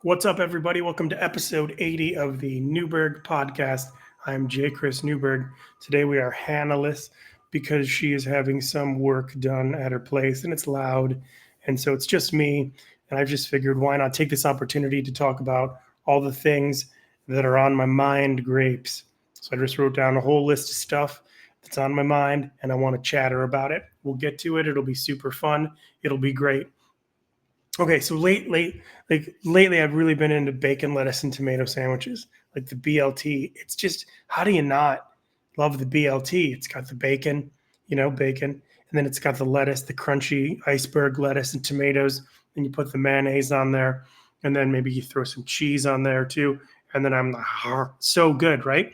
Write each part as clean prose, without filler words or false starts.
What's up, everybody? Welcome to episode 80 of the Newberg podcast. I'm J. Chris Newberg. Today we are Hannah-less because she is having some work done at her place and it's loud. And so it's just me. And I just figured, why not take this opportunity to talk about all the things that are on my mind grapes. So I just wrote down a whole list of stuff that's on my mind and I want to chatter about it. We'll get to it. It'll be super fun. It'll be great. Okay, so lately, I've really been into bacon, lettuce, and tomato sandwiches, like the BLT. It's just, how do you not love the BLT? It's got the bacon, bacon, and then it's got the lettuce, the crunchy iceberg lettuce and tomatoes. And you put the mayonnaise on there, and then maybe you throw some cheese on there too. And then I'm like, so good, right?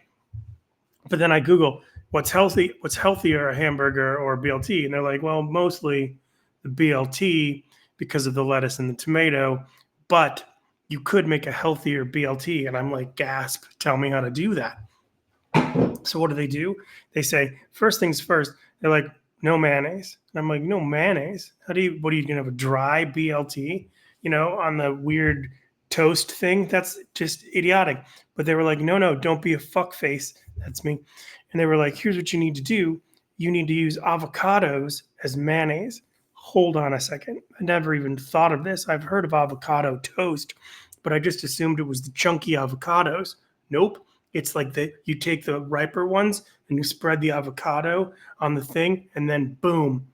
But then I Google what's healthier, a hamburger or a BLT, and they're like, well, mostly the BLT because of the lettuce and the tomato, but you could make a healthier BLT. And I'm like, gasp, tell me how to do that. So what do? They say, first things first, they're like, no mayonnaise. And I'm like, no mayonnaise? What are you going to have, a dry BLT, on the weird toast thing? That's just idiotic. But they were like, no, don't be a fuckface. That's me. And they were like, here's what you need to do. You need to use avocados as mayonnaise. Hold on a second. I never even thought of this. I've heard of avocado toast, but I just assumed it was the chunky avocados. Nope. It's like you take the riper ones and you spread the avocado on the thing, and then boom,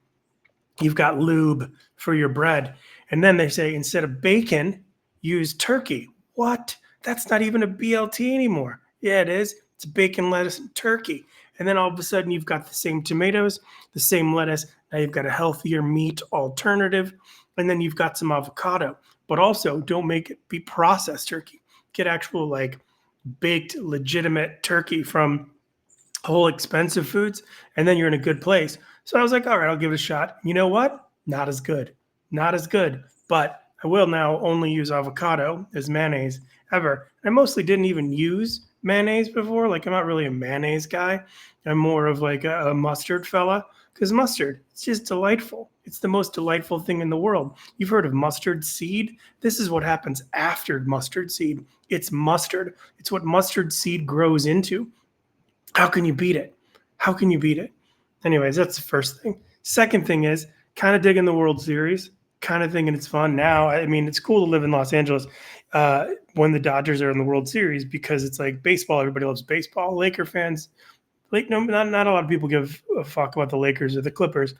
you've got lube for your bread. And then they say, instead of bacon, use turkey. What? That's not even a BLT anymore. Yeah, it is. It's bacon, lettuce, and turkey. And then all of a sudden you've got the same tomatoes, the same lettuce. Now you've got a healthier meat alternative. And then you've got some avocado. But also don't make it be processed turkey. Get actual baked legitimate turkey from whole expensive foods. And then you're in a good place. So I was like, all right, I'll give it a shot. You know what? Not as good. Not as good. But I will now only use avocado as mayonnaise ever. I mostly didn't even use mayonnaise before. I'm not really a mayonnaise guy. I'm more of a mustard fella, because mustard, it's just delightful. It's the most delightful thing in the world. You've heard of mustard seed? This is what happens after mustard seed. It's mustard. It's what mustard seed grows into. How can you beat it? How can you beat it? Anyways, that's the first thing. Second thing is kind of digging the World Series, kind of thinking it's fun now. I mean, it's cool to live in Los Angeles when the Dodgers are in the World Series, because it's like baseball. Everybody loves baseball. Laker fans, not a lot of people give a fuck about the Lakers or the Clippers.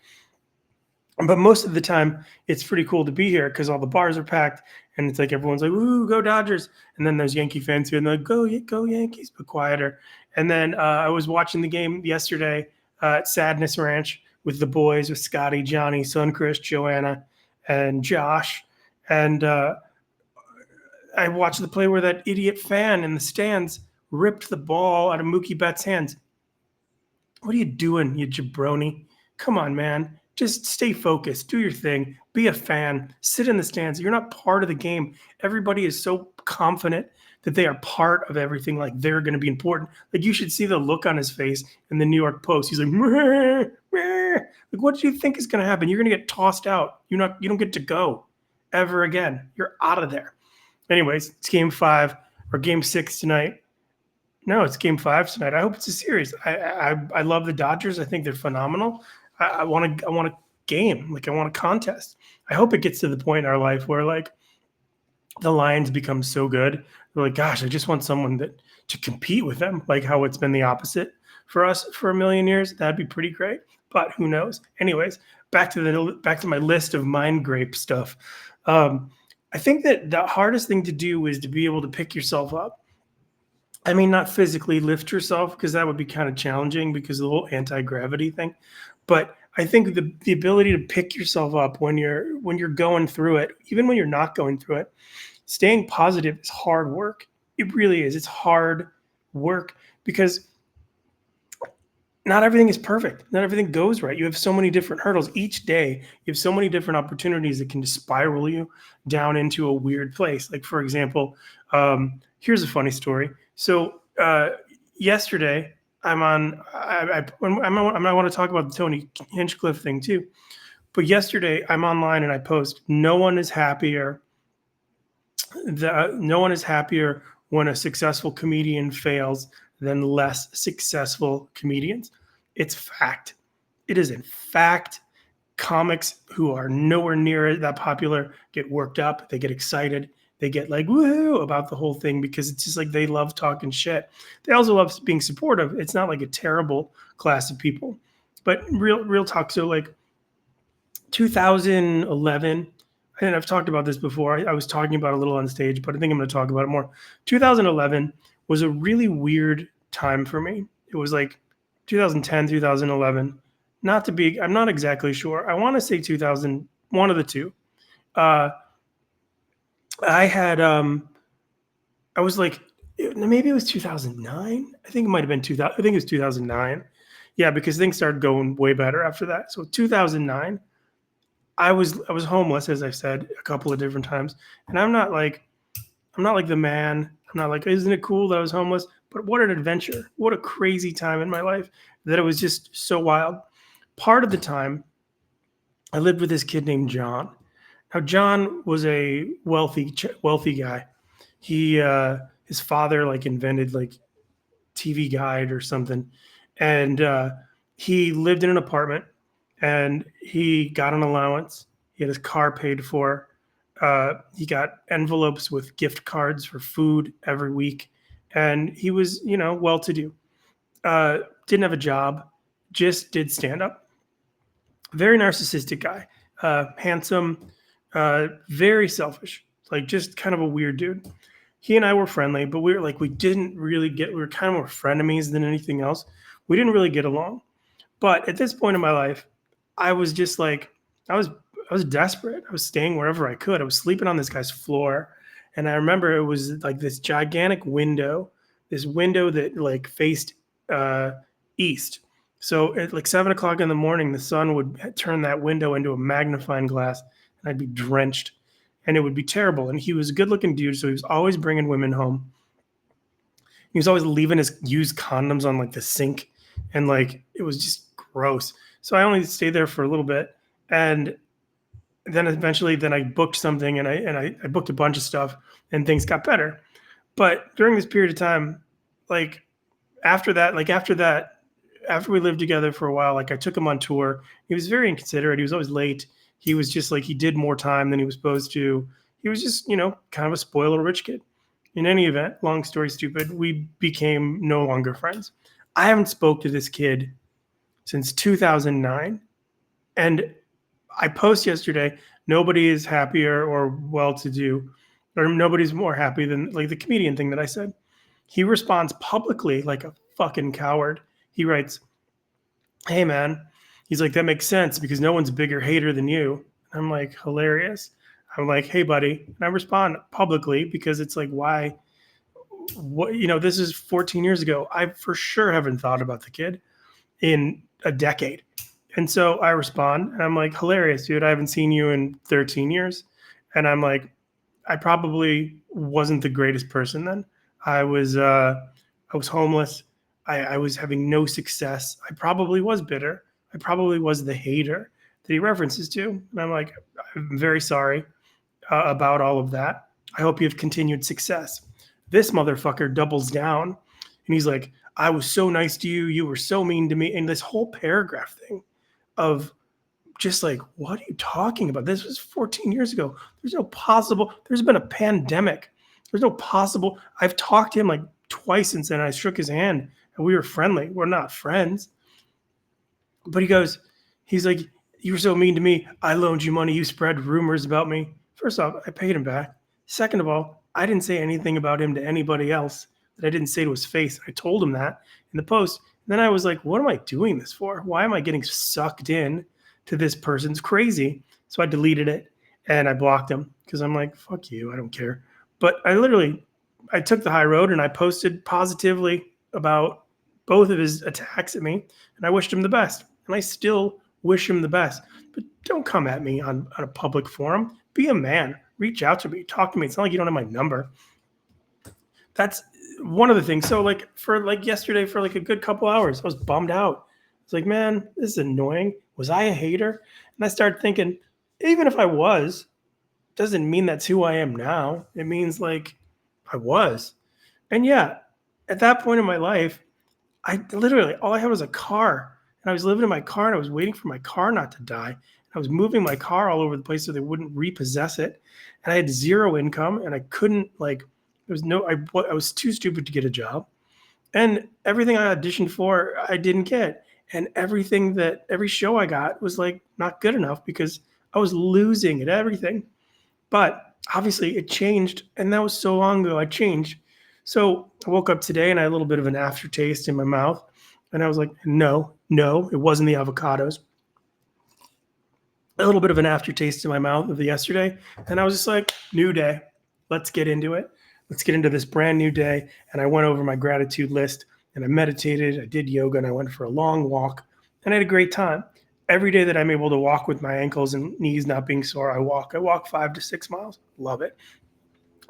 But most of the time, it's pretty cool to be here because all the bars are packed, and it's like everyone's like, "Ooh, go Dodgers!" And then there's Yankee fans here, and they're like, "Go Yankees!" But quieter. And then I was watching the game yesterday at Sadness Ranch with the boys, with Scotty, Johnny, Suncrist, Joanna, and Josh, and I watched the play where that idiot fan in the stands ripped the ball out of Mookie Betts' hands. What are you doing, you jabroni? Come on, man. Just stay focused. Do your thing. Be a fan. Sit in the stands. You're not part of the game. Everybody is so confident that they are part of everything, like they're going to be important. Like, you should see the look on his face in the New York Post. He's like, meh, meh. Like, what do you think is going to happen? You're going to get tossed out. You don't get to go ever again. You're out of there. Anyways, it's game 5 or game 6 tonight. No, it's game 5 tonight. I hope it's a series. I love the Dodgers. I think they're phenomenal. I want a game. I want a contest. I hope it gets to the point in our life where the Lions become so good. They're like, gosh, I just want someone to compete with them. Like how it's been the opposite for us for a million years. That'd be pretty great. But who knows? Anyways, back to my list of mind grape stuff. I think that the hardest thing to do is to be able to pick yourself up. I mean, not physically lift yourself, because that would be kind of challenging because of the whole anti-gravity thing. But I think the ability to pick yourself up when you're going through it, even when you're not going through it, staying positive is hard work. It really is. It's hard work because not everything is perfect. Not everything goes right. You have so many different hurdles. Each day, you have so many different opportunities that can just spiral you down into a weird place. Like, for example, here's a funny story. So yesterday, I want to talk about the Tony Hinchcliffe thing too. But yesterday, I'm online and I post, no one is happier No one is happier when a successful comedian fails than less successful comedians. It's fact. It is in fact. Comics who are nowhere near that popular get worked up. They get excited. They get like woo about the whole thing because it's just like they love talking shit. They also love being supportive. It's not like a terrible class of people, but real talk. So like 2011, and I've talked about this before. I was talking about it a little on stage, but I think I'm going to talk about it more. 2011 was a really weird time for me. It was like 2010, 2011. Not to be, I'm not exactly sure. I want to say 2000, one of the two. Uh, I had, I was like, maybe it was 2009. I think it might have been 2000. I think it was 2009. Yeah, because things started going way better after that. So 2009, I was homeless, as I said a couple of different times, and I'm not like the man. I'm not like, isn't it cool that I was homeless? But what an adventure! What a crazy time in my life that it was just so wild. Part of the time, I lived with this kid named John. Now, John was a wealthy guy. He his father like invented like TV Guide or something, and he lived in an apartment, and he got an allowance. He had his car paid for. He got envelopes with gift cards for food every week, and he was, well-to-do. Didn't have a job, just did stand up. Very narcissistic guy, handsome, very selfish, like just kind of a weird dude. He and I were friendly, but we didn't really get. We were kind of more frenemies than anything else. We didn't really get along. But at this point in my life, I was just like, I was desperate. I was staying wherever I could. I was sleeping on this guy's floor, and I remember it was like this window that like faced uh, east. So at like 7 o'clock in the morning, the sun would turn that window into a magnifying glass, and I'd be drenched, and it would be terrible. And he was a good-looking dude, so he was always bringing women home. He was always leaving his used condoms on like the sink, and like it was just gross. So I only stayed there for a little bit, and then eventually, then I booked something, and I booked a bunch of stuff, and things got better. But during this period of time, like after that, after we lived together for a while, like I took him on tour. He was very inconsiderate. He was always late. He was just like he did more time than he was supposed to. He was just, kind of a spoiled rich kid. In any event, long story stupid, we became no longer friends. I haven't spoke to this kid since 2009. And I post yesterday, nobody is happier or well-to-do, or nobody's more happy than like the comedian thing that I said. He responds publicly like a fucking coward. He writes, "Hey man," he's like, "that makes sense because no one's a bigger hater than you." And I'm like, hilarious. I'm like, "Hey buddy," and I respond publicly because it's like, why? What, this is 14 years ago. I for sure haven't thought about the kid in a decade. And so I respond and I'm like, hilarious, dude. I haven't seen you in 13 years. And I'm like, I probably wasn't the greatest person then. I was homeless. I was having no success. I probably was bitter. I probably was the hater that he references to. And I'm like, I'm very sorry about all of that. I hope you have continued success. This motherfucker doubles down and he's like, I was so nice to you. You were so mean to me. And this whole paragraph thing of just like, what are you talking about? This was 14 years ago. There's been a pandemic. There's no possible. I've talked to him like twice since then. I shook his hand and we were friendly. We're not friends. But he's like, you were so mean to me. I loaned you money. You spread rumors about me. First off, I paid him back. Second of all, I didn't say anything about him to anybody else that I didn't say to his face. I told him that in the post. And then I was like, what am I doing this for? Why am I getting sucked in to this person's crazy? So I deleted it and I blocked him because I'm like, fuck you. I don't care. But I took the high road and I posted positively about both of his attacks at me. And I wished him the best. And I still wish him the best. But don't come at me on a public forum. Be a man. Reach out to me. Talk to me. It's not like you don't have my number. That's one of the things. So like for like yesterday for like a good couple hours, I was bummed out. It's like, man, this is annoying. Was I a hater? And I started thinking, even if I was, doesn't mean that's who I am now. It means like I was. And yeah, at that point in my life, I literally all I had was a car. And I was living in my car and I was waiting for my car not to die. I was moving my car all over the place so they wouldn't repossess it. And I had zero income and I couldn't like there was no I was too stupid to get a job. And everything I auditioned for, I didn't get. And every show I got was like not good enough because I was losing at everything. But obviously it changed. And that was so long ago, I changed. So I woke up today and I had a little bit of an aftertaste in my mouth. And I was like, no, it wasn't the avocados. A little bit of an aftertaste in my mouth of the yesterday. And I was just like, new day. Let's get into it. Let's get into this brand new day. And I went over my gratitude list and I meditated. I did yoga and I went for a long walk and I had a great time. Every day that I'm able to walk with my ankles and knees not being sore, I walk. I walk 5 to 6 miles. Love it.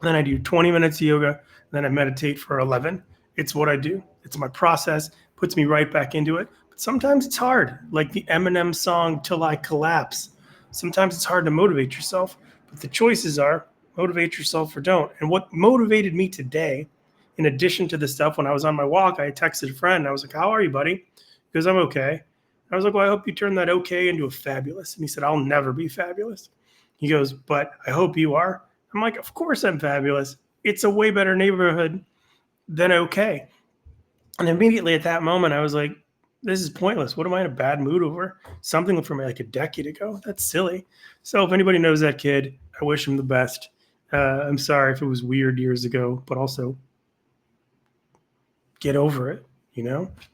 Then I do 20 minutes of yoga. Then I meditate for 11. It's what I do. It's my process. Puts me right back into it. But sometimes it's hard, like the Eminem song, Till I Collapse. Sometimes it's hard to motivate yourself, but the choices are motivate yourself or don't. And what motivated me today, in addition to the stuff when I was on my walk, I texted a friend. I was like, how are you, buddy? He goes, I'm okay. I was like, well, I hope you turn that okay into a fabulous. And he said, I'll never be fabulous. He goes, but I hope you are. I'm like, of course I'm fabulous. It's a way better neighborhood than okay. And immediately at that moment, I was like, this is pointless. What am I in a bad mood over? Something from like a decade ago. That's silly. So if anybody knows that kid, I wish him the best. I'm sorry if it was weird years ago, but also get over it,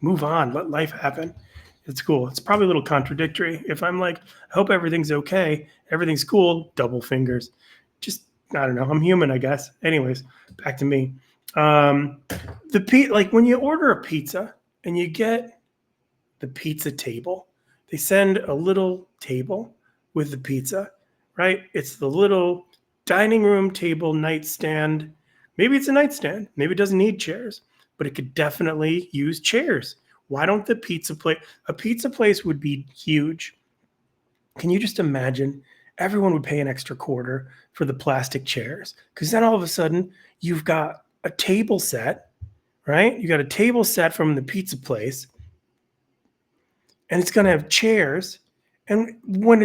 move on, let life happen. It's cool. It's probably a little contradictory. If I'm like, I hope everything's okay, everything's cool, double fingers. Just, I don't know. I'm human, I guess. Anyways, back to me. Like when you order a pizza and you get the pizza table, they send a little table with the pizza, right? It's the little dining room table nightstand. Maybe it's a nightstand. Maybe it doesn't need chairs, but it could definitely use chairs. Why don't a pizza place would be huge. Can you just imagine? Everyone would pay an extra quarter for the plastic chairs because then all of a sudden you've got a table set, right? You got a table set from the pizza place and it's going to have chairs. And when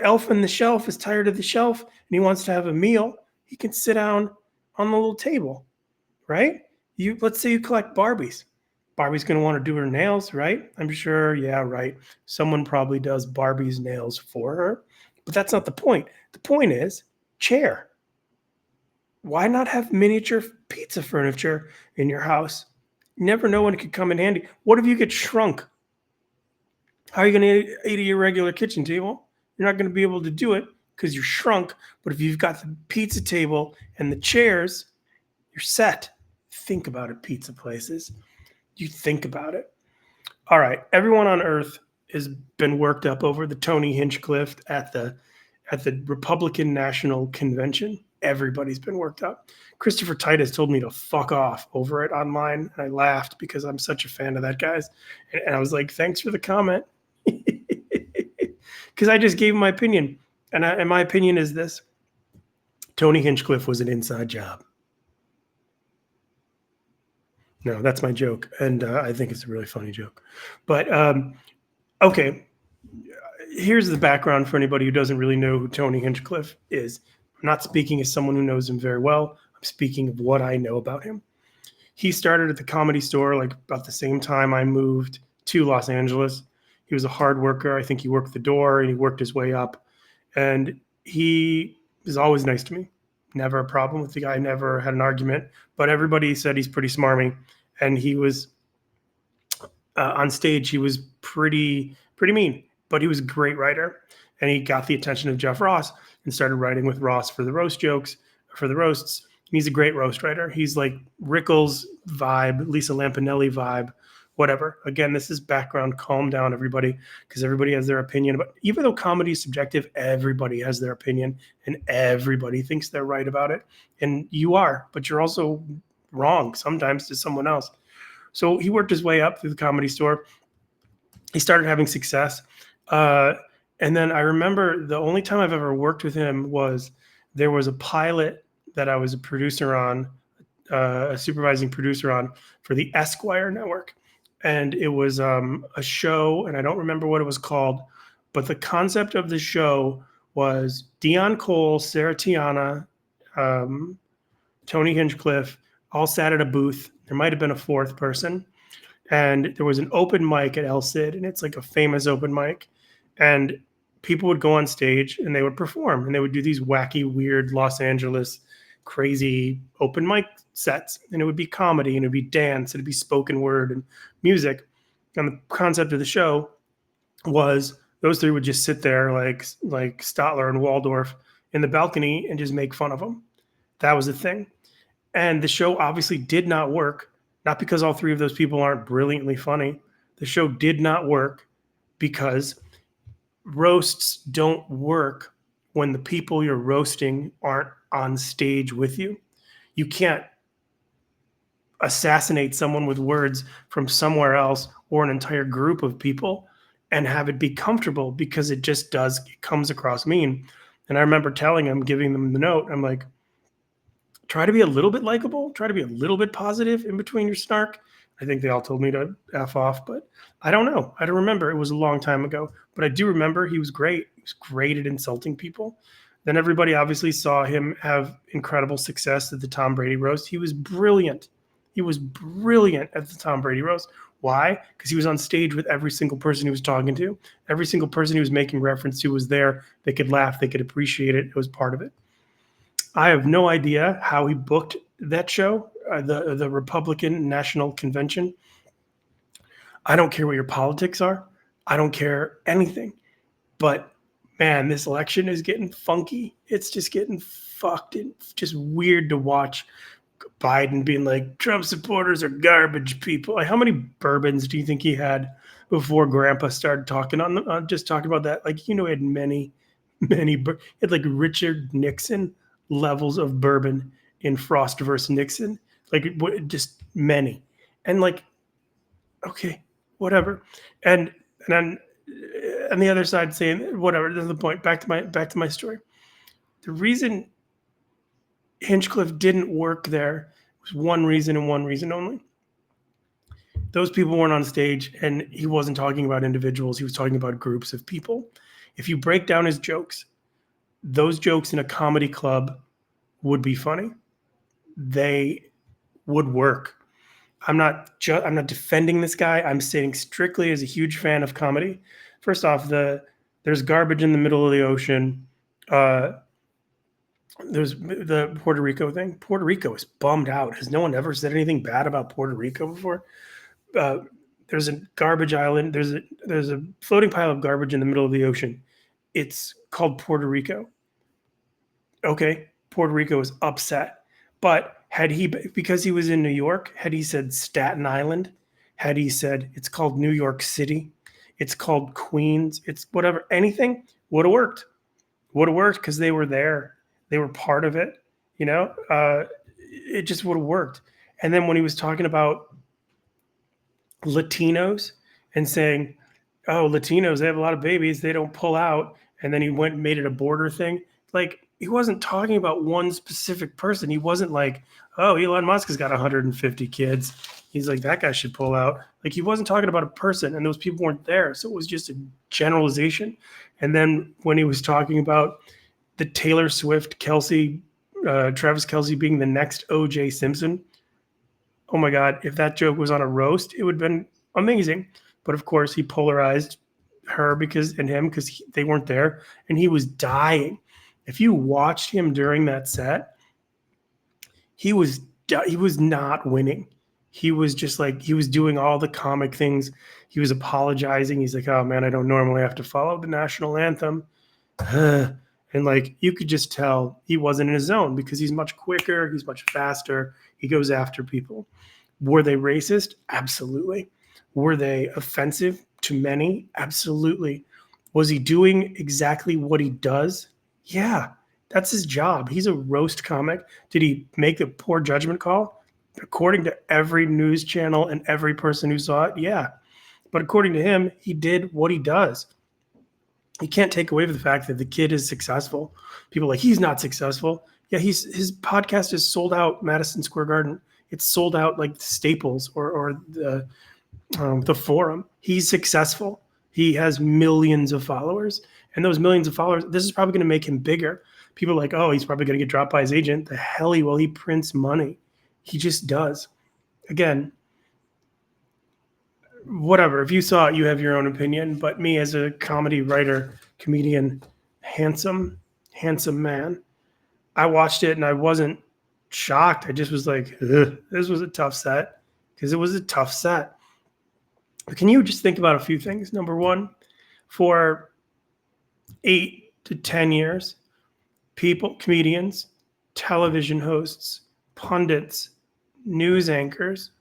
Elf on the Shelf is tired of the shelf and he wants to have a meal, he can sit down on the little table, right? Let's say you collect Barbies. Barbie's going to want to do her nails, right? I'm sure, yeah, right. Someone probably does Barbie's nails for her, but that's not the point. The point is chair. Why not have miniature pizza furniture in your house? You never know when it could come in handy. What if you get shrunk? How are you going to eat at your regular kitchen table? You're not going to be able to do it because you're shrunk. But if you've got the pizza table and the chairs, you're set. Think about it, pizza places. You think about it. All right. Everyone on earth has been worked up over the Tony Hinchcliffe at the Republican National Convention. Everybody's been worked up. Christopher Titus told me to fuck off over it online. And I laughed because I'm such a fan of that guy's. And I was like, thanks for the comment. Because I just gave my opinion. And my opinion is this. Tony Hinchcliffe was an inside job. No, that's my joke. And I think it's a really funny joke. But, okay. Here's the background for anybody who doesn't really know who Tony Hinchcliffe is. I'm not speaking as someone who knows him very well. I'm speaking of what I know about him. He started at the Comedy Store like about the same time I moved to Los Angeles. He was a hard worker. I think he worked the door and he worked his way up. And he was always nice to me. Never a problem with the guy, never had an argument. But everybody said he's pretty smarmy. And he was on stage, he was pretty mean. But he was a great writer. And he got the attention of Jeff Ross and started writing with Ross for the roast jokes, for the roasts. And he's a great roast writer. He's like Rickles vibe, Lisa Lampanelli vibe, whatever. Again, this is background. Calm down, everybody, because everybody has their opinion. But even though comedy is subjective, everybody has their opinion and everybody thinks they're right about it. And you are, but you're also wrong sometimes to someone else. So he worked his way up through the Comedy Store. He started having success. And then I remember the only time I've ever worked with him was there was a pilot that I was a producer on, a supervising producer on for the Esquire network. And it was a show, and I don't remember what it was called, but the concept of the show was Dion Cole, Sarah Tiana, um, Tony Hinchcliffe all sat at a booth. There might have been a fourth person. And there was an open mic at El Cid, and it's like a famous open mic. And people would go on stage and they would perform, and they would do these wacky, weird Los Angeles, crazy open mic sets. And it would be comedy, and it would be dance, and it'd be spoken word and music. And the concept of the show was those three would just sit there like Statler and Waldorf in the balcony and just make fun of them. That was the thing. And the show obviously did not work, not because all three of those people aren't brilliantly funny. The show did not work because roasts don't work when the people you're roasting aren't on stage with you. You can't assassinate someone with words from somewhere else or an entire group of people and have it be comfortable, because it just does, it comes across mean. And I remember telling him, giving them the note, I'm like, try to be a little bit likable, try to be a little bit positive in between your snark. I think they all told me to F off, but I don't know. I don't remember. It was a long time ago, but I do remember he was great. He was great at insulting people. Then everybody obviously saw him have incredible success at the Tom Brady roast. He was brilliant. He was brilliant at the Tom Brady roast. Why? Because he was on stage with every single person he was talking to. Every single person he was making reference to was there. They could laugh. They could appreciate it. It was part of it. I have no idea how he booked that show, the Republican National Convention. I don't care what your politics are. I don't care anything. But man, this election is getting funky. It's just getting fucked and just weird to watch. Biden being like, Trump supporters are garbage people. Like, how many bourbons do you think he had before Grandpa started talking just talking about that? Like, he had many, he had like Richard Nixon levels of bourbon in Frost versus Nixon, like just many. And like, okay, whatever. And then on the other side saying whatever. That's the point. Back to my story. The reason Hinchcliffe didn't work there was one reason and one reason only. Those people weren't on stage, and he wasn't talking about individuals. He was talking about groups of people. If you break down his jokes, those jokes in a comedy club would be funny. They would work. I'm not defending this guy. I'm saying strictly as a huge fan of comedy. First off, there's garbage in the middle of the ocean. There's the Puerto Rico thing. Puerto Rico is bummed out. Has no one ever said anything bad about Puerto Rico before? There's a garbage island. There's a floating pile of garbage in the middle of the ocean. It's called Puerto Rico. Okay, Puerto Rico is upset. But had he, because he was in New York, had he said Staten Island, had he said it's called New York City, it's called Queens, it's whatever, anything would have worked. Would have worked because they were there. They were part of it. It just would have worked. And then when he was talking about Latinos and saying, oh, Latinos, they have a lot of babies, they don't pull out. And then he went and made it a border thing. Like, he wasn't talking about one specific person. He wasn't like, oh, Elon Musk has got 150 kids. He's like, that guy should pull out. Like, he wasn't talking about a person, and those people weren't there. So it was just a generalization. And then when he was talking about the Taylor Swift, Travis Kelce being the next O.J. Simpson, oh my God, if that joke was on a roast, it would have been amazing. But of course, he polarized her because they weren't there, and he was dying. If you watched him during that set, he was not winning. He was just like, he was doing all the comic things. He was apologizing. He's like, oh man, I don't normally have to follow the national anthem. And like, you could just tell he wasn't in his zone because he's much quicker. He's much faster. He goes after people. Were they racist? Absolutely. Were they offensive to many? Absolutely. Was he doing exactly what he does? Yeah, that's his job. He's a roast comic. Did he make a poor judgment call? According to every news channel and every person who saw it, yeah. But according to him, he did what he does. You can't take away from the fact that the kid is successful. People are like, he's not successful. Yeah, his podcast is sold out Madison Square Garden. It's sold out like Staples or the Forum. He's successful. He has millions of followers, and those millions of followers, this is probably going to make him bigger. People are like, oh, he's probably going to get dropped by his agent. The hell he will. He prints money. He just does. Again, whatever. If you saw it, you have your own opinion. But me as a comedy writer, comedian, handsome man, I watched it and I wasn't shocked. I just was like, this was a tough set, because it was a tough set. But can you just think about a few things? Number one, for 8 to 10 years, people, comedians, television hosts, pundits, news anchors,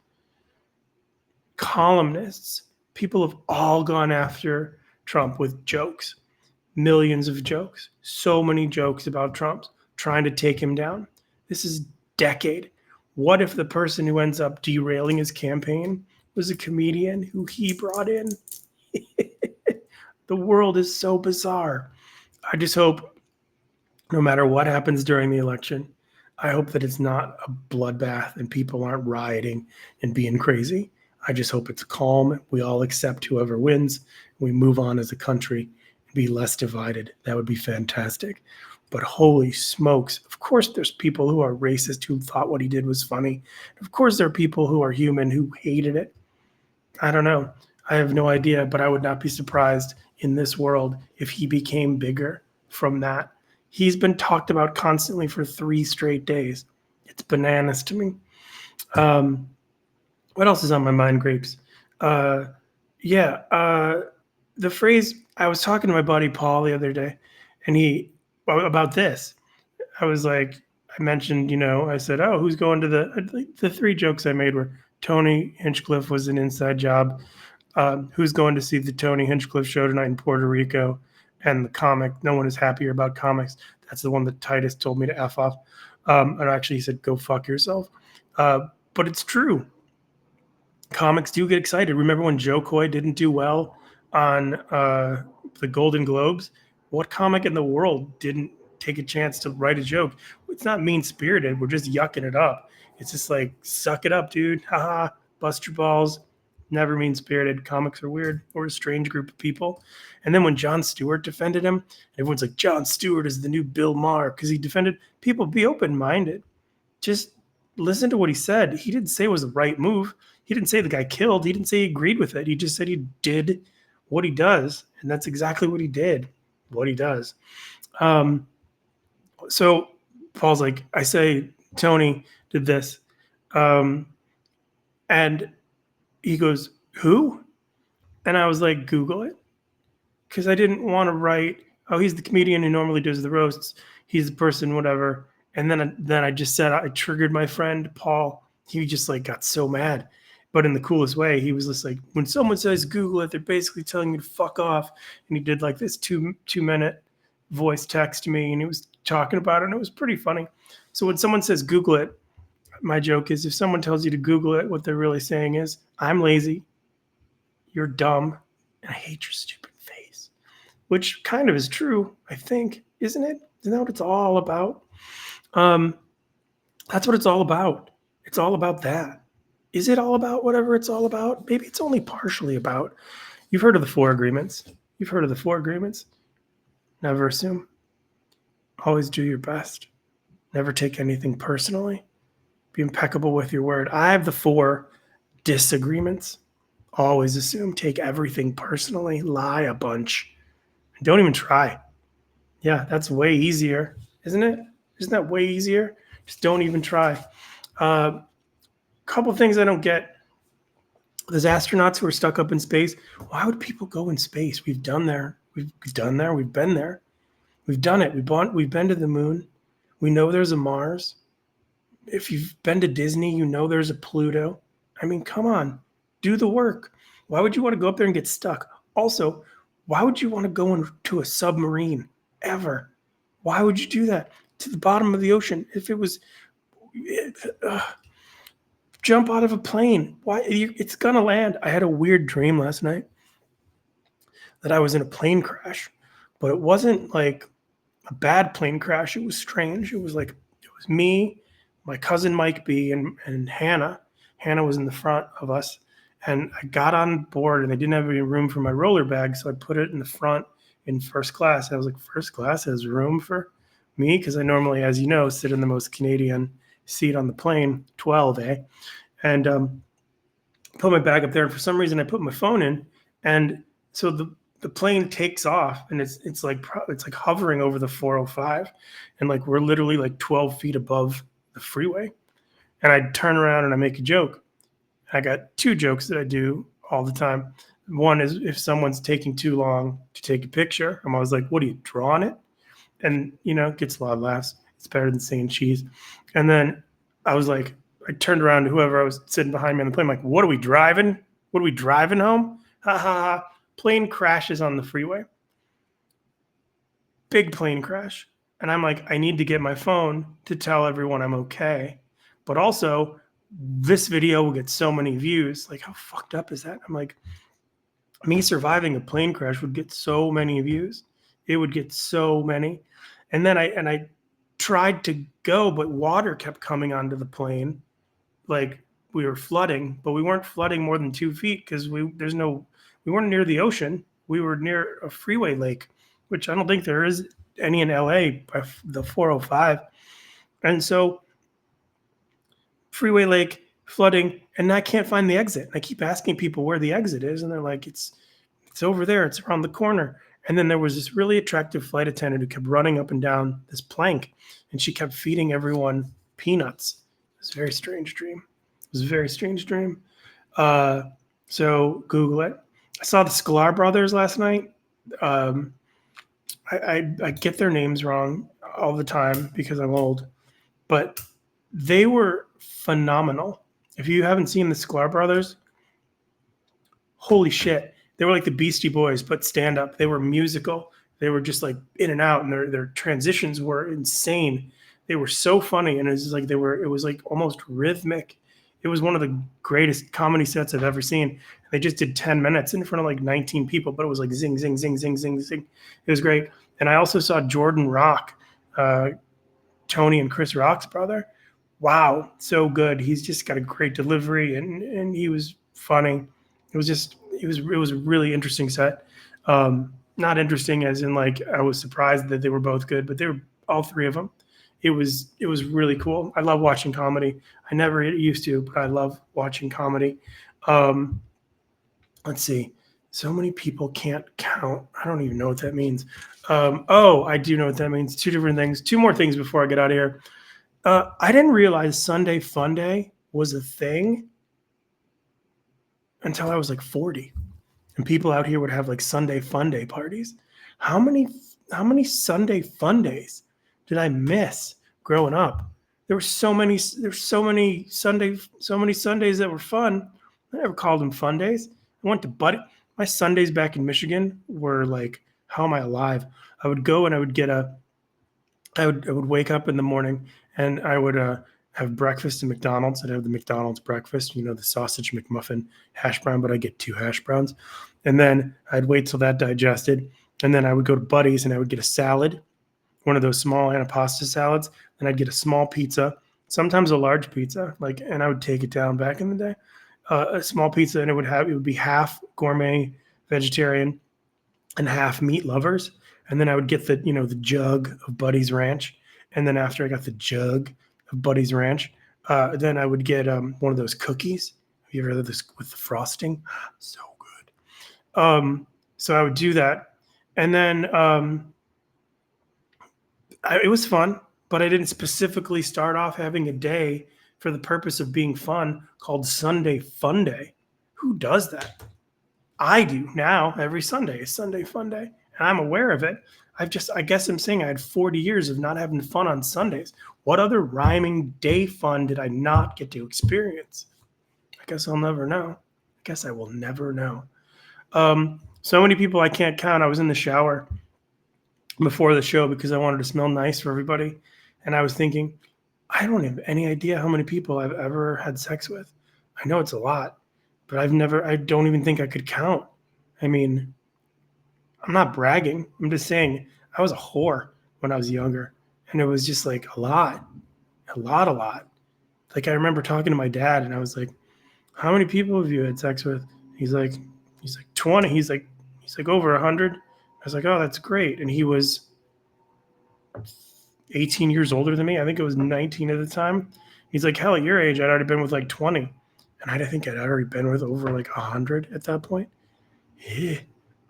columnists, people have all gone after Trump with jokes, millions of jokes, so many jokes about Trump, trying to take him down. This is decade. What if the person who ends up derailing his campaign was a comedian who he brought in? The world is so bizarre. I just hope, no matter what happens during the election, I hope that it's not a bloodbath and people aren't rioting and being crazy. I just hope it's calm. We all accept whoever wins. We move on as a country and be less divided. That would be fantastic. But holy smokes, of course there's people who are racist who thought what he did was funny. Of course there are people who are human who hated it. I don't know. I have no idea, but I would not be surprised in this world if he became bigger from that. He's been talked about constantly for 3 straight days. It's bananas to me. What else is on my mind, Grapes? The phrase, I was talking to my buddy Paul the other day, and about this. I was like, I mentioned, I said, oh, who's going to the 3 jokes I made were Tony Hinchcliffe was an inside job. Who's going to see the Tony Hinchcliffe show tonight in Puerto Rico? And the comic, no one is happier about comics. That's the one that Titus told me to F off. And actually he said, go fuck yourself. But it's true. Comics do get excited. Remember when Joe Coy didn't do well on the Golden Globes? What comic in the world didn't take a chance to write a joke? It's not mean-spirited. We're just yucking it up. It's just like, suck it up, dude. Haha, bust your balls. Never mean-spirited. Comics are weird. We're a strange group of people. And then when Jon Stewart defended him, everyone's like, Jon Stewart is the new Bill Maher because he defended people. Be open-minded. Just listen to what he said. He didn't say it was the right move. He didn't say the guy killed. He didn't say he agreed with it. He just said he did what he does, and that's exactly what he did, what he does. So Paul's like, I say, Tony did this. And he goes, who? And I was like, Google it. Because I didn't want to write, oh, he's the comedian who normally does the roasts. He's the person, whatever. And then I just said, I triggered my friend, Paul. He just like got so mad. But in the coolest way, he was just like, when someone says Google it, they're basically telling you to fuck off. And he did like this 2-minute voice text to me, and he was talking about it, and it was pretty funny. So when someone says Google it, my joke is if someone tells you to Google it, what they're really saying is, I'm lazy, you're dumb, and I hate your stupid face. Which kind of is true, I think, isn't it? Isn't that what it's all about? That's what it's all about. It's all about that. Is it all about whatever it's all about? Maybe it's only partially about. You've heard of the 4 agreements. Never assume. Always do your best. Never take anything personally. Be impeccable with your word. I have the 4 disagreements. Always assume. Take everything personally. Lie a bunch. And don't even try. Yeah, that's way easier, isn't it? Isn't that way easier? Just don't even try. Couple things I don't get. There's astronauts who are stuck up in space. Why would people go in space? We've been there. We've done it. We've been to the moon. We know there's a Mars. If you've been to Disney, you know there's a Pluto. I mean, come on, do the work. Why would you want to go up there and get stuck? Also, why would you want to go into a submarine ever? Why would you do that? To the bottom of the ocean. If it was... jump out of a plane. Why? It's gonna land. I had a weird dream last night that I was in a plane crash but it wasn't like a bad plane crash. It was strange. It was me, my cousin Mike B, and Hannah. Hannah was in the front of us, and I got on board, and they didn't have any room for my roller bag, so I put it in the front in first class. I was like, first class has room for me, because I normally, as you know, sit in the most Canadian seat on the plane, 12A, and put my bag up there. And for some reason, I put my phone in, and so the plane takes off, and it's like hovering over the 405, and like we're literally like 12 feet above the freeway. And I turn around and I make a joke. I got two jokes that I do all the time. One is if someone's taking too long to take a picture, I'm always like, "What are you drawing it?" And it gets a lot of laughs. It's better than saying cheese. And then I was like, I turned around to whoever I was sitting behind me on the plane. I'm like, "What are we driving? What are we driving home?" Ha ha ha. Plane crashes on the freeway. Big plane crash. And I'm like, I need to get my phone to tell everyone I'm okay. But also, this video will get so many views. Like, how fucked up is that? I'm like, me surviving a plane crash would get so many views. It would get so many. And then I tried to go, but water kept coming onto the plane. Like we were flooding, but we weren't flooding more than 2 feet because we weren't near the ocean. We were near a freeway lake, which I don't think there is any in LA by the 405. And so freeway lake flooding, and I can't find the exit. I keep asking people where the exit is, and they're like, it's over there. It's around the corner. And then there was this really attractive flight attendant who kept running up and down this plank, and she kept feeding everyone peanuts. It was a very strange dream. It was a very strange dream. So Google it. I saw the Sklar brothers last night. I get their names wrong all the time because I'm old, but they were phenomenal. If you haven't seen the Sklar brothers, holy shit. They were like the Beastie Boys, but stand up. They were musical. They were just like in and out, and their transitions were insane. They were so funny, and it was like almost rhythmic. It was one of the greatest comedy sets I've ever seen. They just did 10 minutes in front of like 19 people, but it was like zing, zing, zing, zing, zing, zing. It was great. And I also saw Jordan Rock, Tony and Chris Rock's brother. Wow, so good. He's just got a great delivery, and he was funny. It was a really interesting set. Not interesting as in like I was surprised that they were both good, but they were all three of them. It was really cool. I love watching comedy. I never used to, but I love watching comedy. Let's see. So many people can't count. I don't even know what that means. I do know what that means. Two different things. Two more things before I get out of here. I didn't realize Sunday Funday was a thing until I was like 40, and people out here would have like Sunday Funday parties. How many Sunday Fundays did I miss growing up? There's so many Sundays that were fun. I never called them fun days. I went to my Sundays back in Michigan were like, how am I alive? I would go and I would wake up in the morning, and I would have breakfast at McDonald's. I'd have the McDonald's breakfast, the sausage McMuffin hash brown, but I get 2 hash browns. And then I'd wait till that digested. And then I would go to Buddy's and I would get a salad, one of those small antipasta salads. And I'd get a small pizza, sometimes a large pizza, and I would take it down back in the day. A small pizza, and it would be half gourmet vegetarian and half meat lovers. And then I would get the jug of Buddy's Ranch. And then after I got the jug of Buddy's Ranch, then I would get one of those cookies. Have you ever heard of this with the frosting? So good. So I would do that. And then it was fun, but I didn't specifically start off having a day for the purpose of being fun called Sunday Funday. Who does that? I do now. Every Sunday is Sunday Funday, and I'm aware of it. I guess I'm saying I had 40 years of not having fun on Sundays. What other rhyming day fun did I not get to experience? I guess I'll never know. I guess I will never know. So many people I can't count. I was in the shower before the show because I wanted to smell nice for everybody. And I was thinking, I don't have any idea how many people I've ever had sex with. I know it's a lot, but I don't even think I could count. I mean, I'm not bragging. I'm just saying I was a whore when I was younger. And it was just like a lot, a lot, a lot. Like I remember talking to my dad and I was like, how many people have you had sex with? He's like, 20. He's like over 100. I was like, oh, that's great. And he was 18 years older than me. I think it was 19 at the time. He's like, hell, at your age, I'd already been with like 20. And I think I'd already been with over like 100 at that point. Yeah.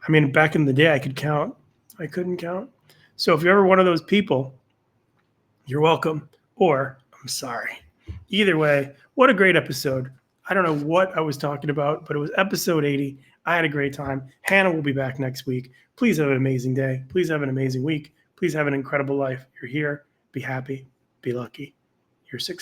I mean, back in the day, I could count. I couldn't count. So if you're ever one of those people, you're welcome, or I'm sorry. Either way, what a great episode. I don't know what I was talking about, but it was episode 80. I had a great time. Hannah will be back next week. Please have an amazing day. Please have an amazing week. Please have an incredible life. You're here. Be happy. Be lucky. You're successful.